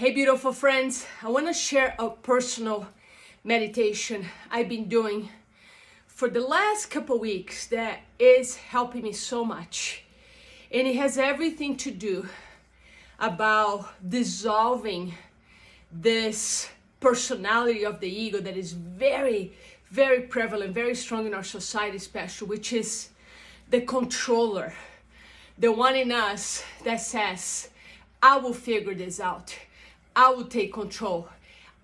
Hey beautiful friends, I want to share a personal meditation I've been doing for the last couple weeks that is helping me so much. And it has everything to do about dissolving this personality of the ego that is very, very prevalent, very strong in our society especially, which is the controller. The one in us that says, I will figure this out. I will take control.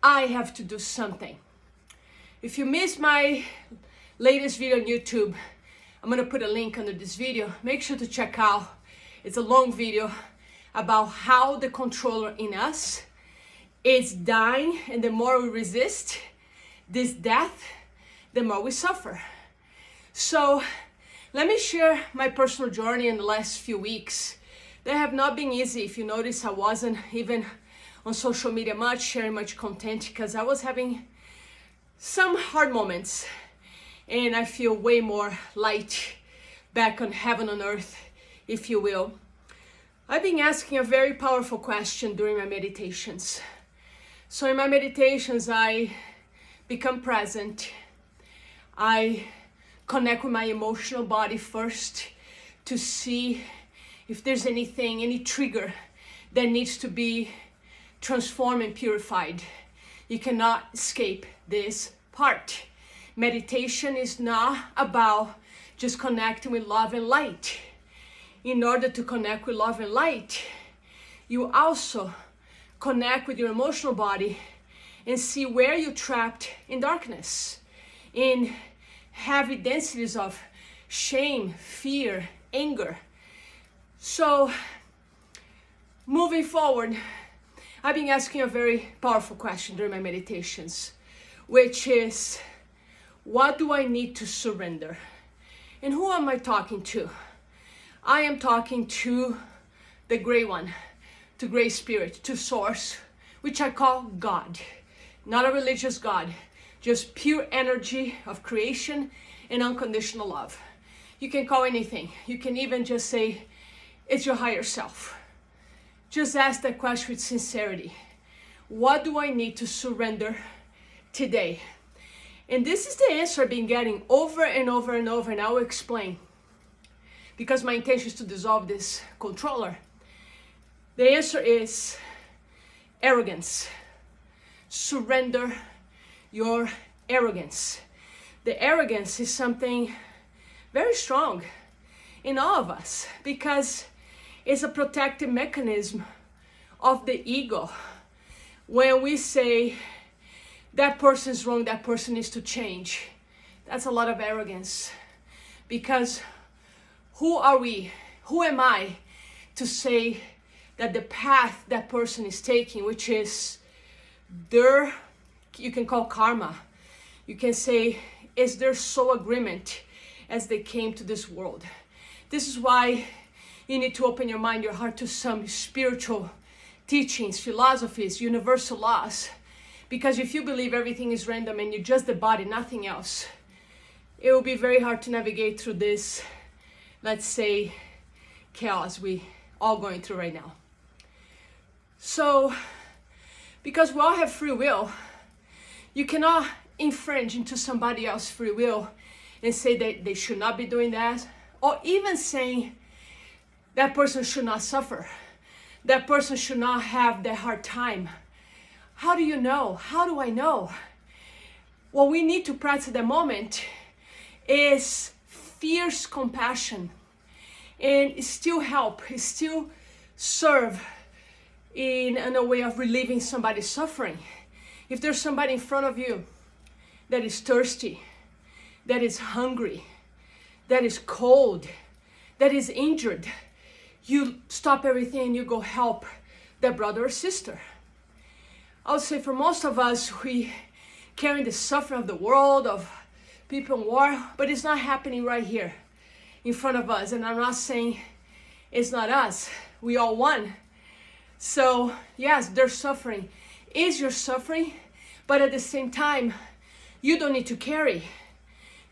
I have to do something. If you missed my latest video on YouTube, I'm going to put a link under this video. Make sure to check out. It's a long video about how the controller in us is dying, and the more we resist this death, the more we suffer. So let me share my personal journey in the last few weeks. They have not been easy. If you notice, I wasn't even on social media much, sharing much content, because I was having some hard moments, and I feel way more light, back on heaven on earth, if you will. I've been asking a very powerful question during my meditations. So in my meditations, I become present. I connect with my emotional body first to see if there's anything, any trigger that needs to be transformed and purified. You cannot escape this part. Meditation is not about just connecting with love and light. In order to connect with love and light, you also connect with your emotional body and see where you're trapped in darkness, in heavy densities of shame, fear, anger. So, moving forward, I've been asking a very powerful question during my meditations, which is, what do I need to surrender? And who am I talking to? I am talking to the gray one, to gray spirit, to source, which I call God. Not a religious God, just pure energy of creation and unconditional love. You can call anything. You can even just say, it's your higher self. Just ask that question with sincerity. What do I need to surrender today? And this is the answer I've been getting over and over and over, and I will explain. Because my intention is to dissolve this controller. The answer is arrogance. Surrender your arrogance. The arrogance is something very strong in all of us, because it's a protective mechanism of the ego. When we say that person's wrong, that person needs to change, that's a lot of arrogance. Because who are we? Who am I to say that the path that person is taking, which is their, you can call karma, you can say, is their soul agreement as they came to this world. This is why you need to open your mind, your heart to some spiritual teachings, philosophies, universal laws. Because if you believe everything is random and you're just the body, nothing else, it will be very hard to navigate through this, let's say, chaos we all going through right now. So, because we all have free will, you cannot infringe into somebody else's free will and say that they should not be doing that, or even saying that person should not suffer, that person should not have that hard time. How do you know? How do I know? What we need to practice at the moment is fierce compassion, and still help, still serve in a way of relieving somebody's suffering. If there's somebody in front of you that is thirsty, that is hungry, that is cold, that is injured, you stop everything and you go help that brother or sister. I would say for most of us, we carry the suffering of the world, of people in war, but it's not happening right here in front of us. And I'm not saying it's not us. We all one. So yes, they're suffering. Is your suffering, but at the same time, you don't need to carry.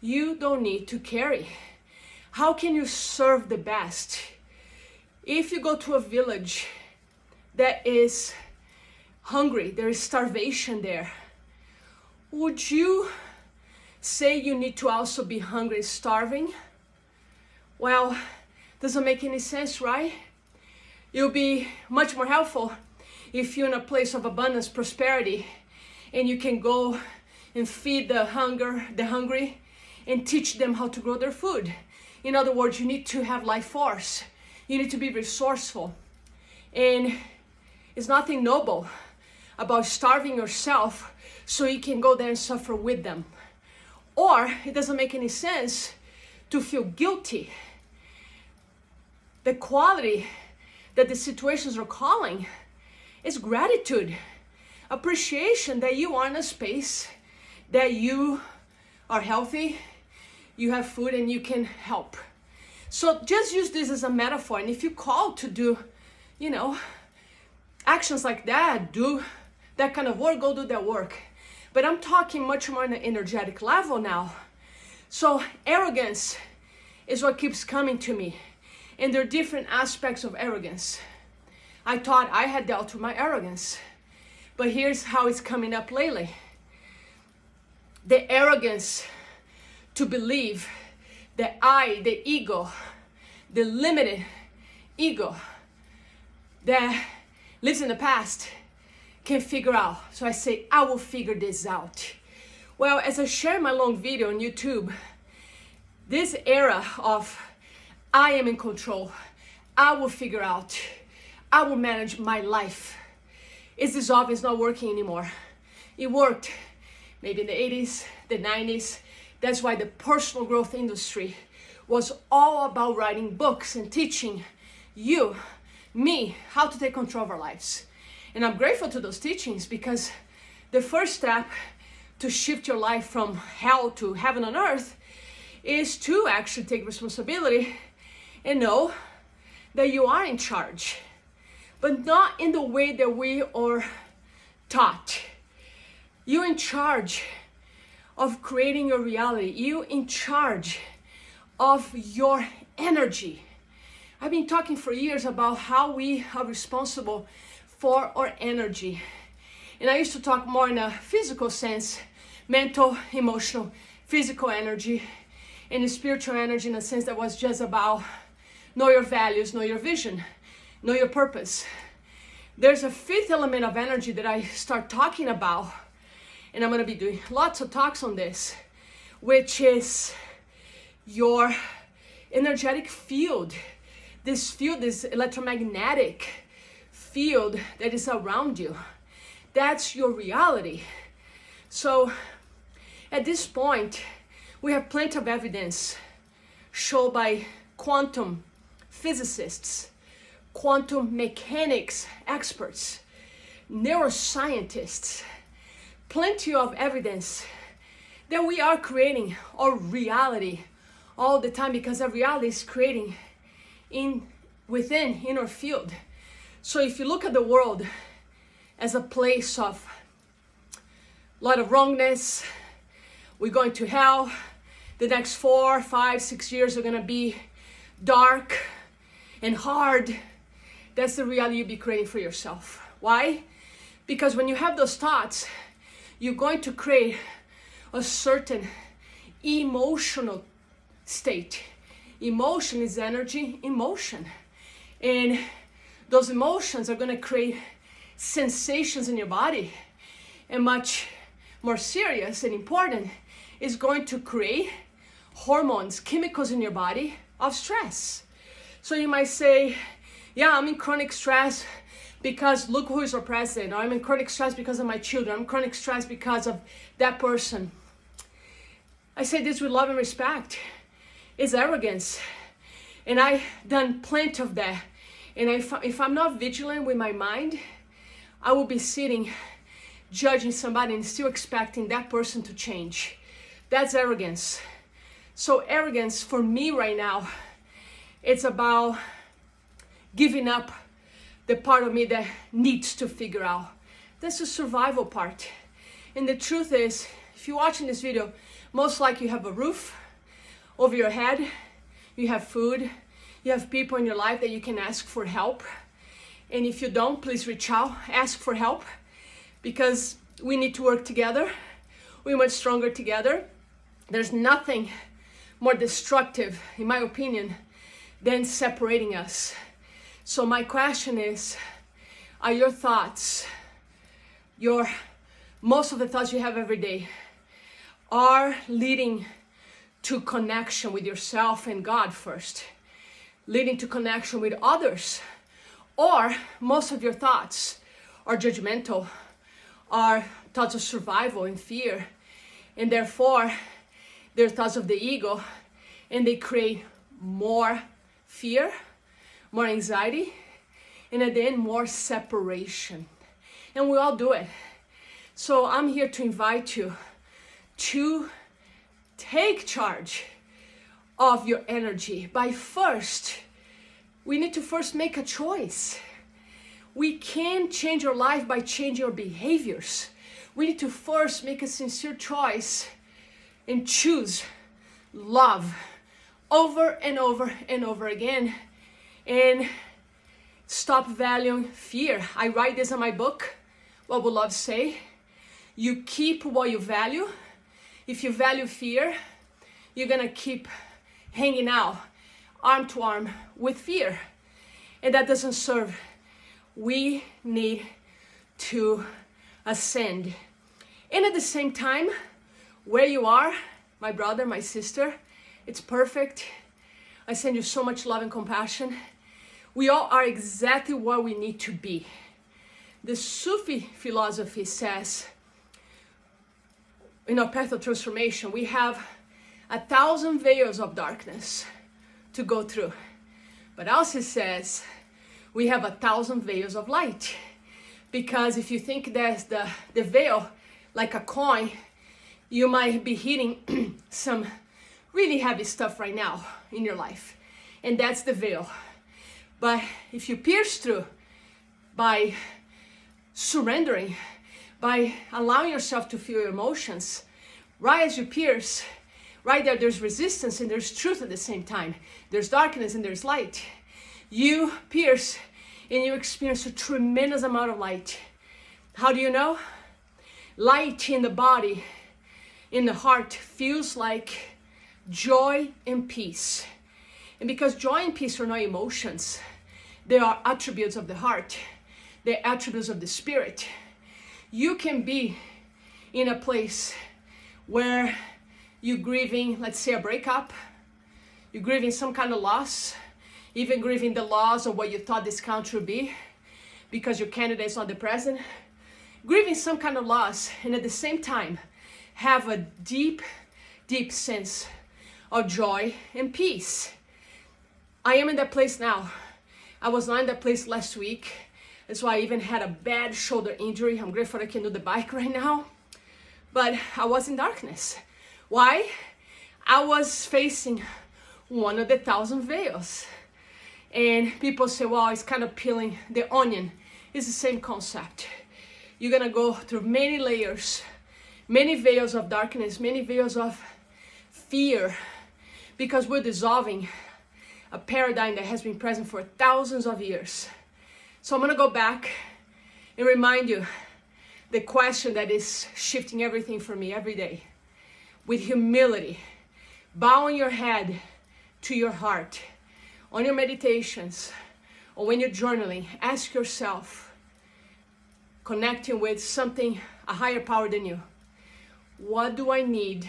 You don't need to carry. How can you serve the best? If you go to a village that is hungry, there is starvation there, would you say you need to also be hungry, starving? Well, doesn't make any sense, right? It'll be much more helpful if you're in a place of abundance, prosperity, and you can go and feed the hungry, and teach them how to grow their food. In other words, you need to have life force. You need to be resourceful. And it's nothing noble about starving yourself so you can go there and suffer with them. Or it doesn't make any sense to feel guilty. The quality that the situations are calling is gratitude, appreciation that you are in a space that you are healthy, you have food, and you can help. So just use this as a metaphor. And if you're called to do, actions like that, do that kind of work, go do that work. But I'm talking much more on an energetic level now. So arrogance is what keeps coming to me. And there are different aspects of arrogance. I thought I had dealt with my arrogance. But here's how it's coming up lately. The arrogance to believe that I, the ego, the limited ego that lives in the past, can figure out. So I say, I will figure this out. Well, as I share my long video on YouTube, this era of I am in control, I will figure out, I will manage my life, is dissolving, it's not working anymore. It worked maybe in the 80s, the 90s. That's why the personal growth industry was all about writing books and teaching you, me, how to take control of our lives. And I'm grateful to those teachings, because the first step to shift your life from hell to heaven on earth is to actually take responsibility and know that you are in charge, but not in the way that we are taught. You're in charge of creating your reality. You're in charge of your energy. I've been talking for years about how we are responsible for our energy. And I used to talk more in a physical sense, mental, emotional, physical energy, and the spiritual energy in a sense that was just about know your values, know your vision, know your purpose. There's a fifth element of energy that I start talking about, and I'm going to be doing lots of talks on this, which is your energetic field. This field, this electromagnetic field that is around you. That's your reality. So at this point, we have plenty of evidence shown by quantum physicists, quantum mechanics experts, neuroscientists, plenty of evidence that we are creating our reality all the time, because our reality is creating within our field. So if you look at the world as a place of a lot of wrongness, we're going to hell, the next 4, 5, 6 years are going to be dark and hard, that's the reality you'll be creating for yourself. Why? Because when you have those thoughts, you're going to create a certain emotional state. Emotion is energy in motion. And those emotions are going to create sensations in your body. And much more serious and important, is going to create hormones, chemicals in your body of stress. So you might say, yeah, I'm in chronic stress because look who is our president, or I'm in chronic stress because of my children, I'm in chronic stress because of that person. I say this with love and respect. It's arrogance. And I've done plenty of that. And if I'm not vigilant with my mind, I will be sitting, judging somebody and still expecting that person to change. That's arrogance. So arrogance for me right now, it's about giving up the part of me that needs to figure out. That's the survival part. And the truth is, if you're watching this video, most likely you have a roof over your head, you have food, you have people in your life that you can ask for help. And if you don't, please reach out, ask for help. because we need to work together. We're much stronger together. There's nothing more destructive, in my opinion, than separating us. So my question is, are your thoughts, most of the thoughts you have every day, are leading to connection with yourself and God first, leading to connection with others? Or most of your thoughts are judgmental, are thoughts of survival and fear, and therefore they're thoughts of the ego, and they create more fear, more anxiety, and at the end, more separation. And we all do it. So I'm here to invite you to take charge of your energy we need to first make a choice. We can't change your life by changing your behaviors. We need to first make a sincere choice and choose love over and over and over again, and stop valuing fear. I write this in my book, What Will Love Say? You keep what you value. If you value fear, you're gonna keep hanging out arm to arm with fear, and that doesn't serve. We need to ascend. And at the same time, where you are, my brother, my sister, it's perfect. I send you so much love and compassion. We all are exactly where we need to be. The Sufi philosophy says, in our path of transformation, we have 1,000 veils of darkness to go through. But also says, we have 1,000 veils of light. Because if you think there's the veil like a coin, you might be hitting some really heavy stuff right now in your life. And that's the veil. But if you pierce through by surrendering, by allowing yourself to feel your emotions, right as you pierce, right there's resistance and there's truth at the same time. There's darkness and there's light. You pierce and you experience a tremendous amount of light. How do you know? Light in the body, in the heart, feels like joy and peace. And because joy and peace are not emotions, they are attributes of the heart. They're attributes of the spirit. You can be in a place where you're grieving, let's say, a breakup. You're grieving some kind of loss, even grieving the loss of what you thought this country would be because your candidate is not the president. Grieving some kind of loss, and at the same time have a deep, deep sense of joy and peace. I am in that place now. I was not in that place last week. That's why I even had a bad shoulder injury. I'm grateful I can do the bike right now. But I was in darkness. Why? I was facing one of the 1,000 veils. And people say, well, it's kind of peeling the onion. It's the same concept. You're gonna go through many layers, many veils of darkness, many veils of fear, because we're dissolving a paradigm that has been present for thousands of years. So I'm gonna go back and remind you the question that is shifting everything for me every day. With humility, bowing your head to your heart. On your meditations, or when you're journaling, ask yourself, connecting with something, a higher power than you, what do I need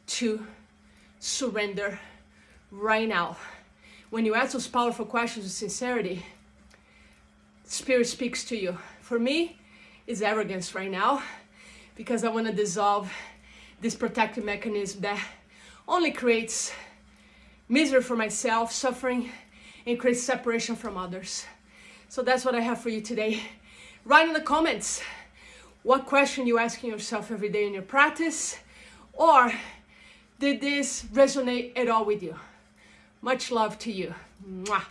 to surrender right now? When you ask those powerful questions with sincerity, Spirit speaks to you. For me, it's arrogance right now, because I want to dissolve this protective mechanism that only creates misery for myself, suffering, and creates separation from others. So that's what I have for you today. Write in the comments what question you're asking yourself every day in your practice, or did this resonate at all with you? Much love to you. Mwah.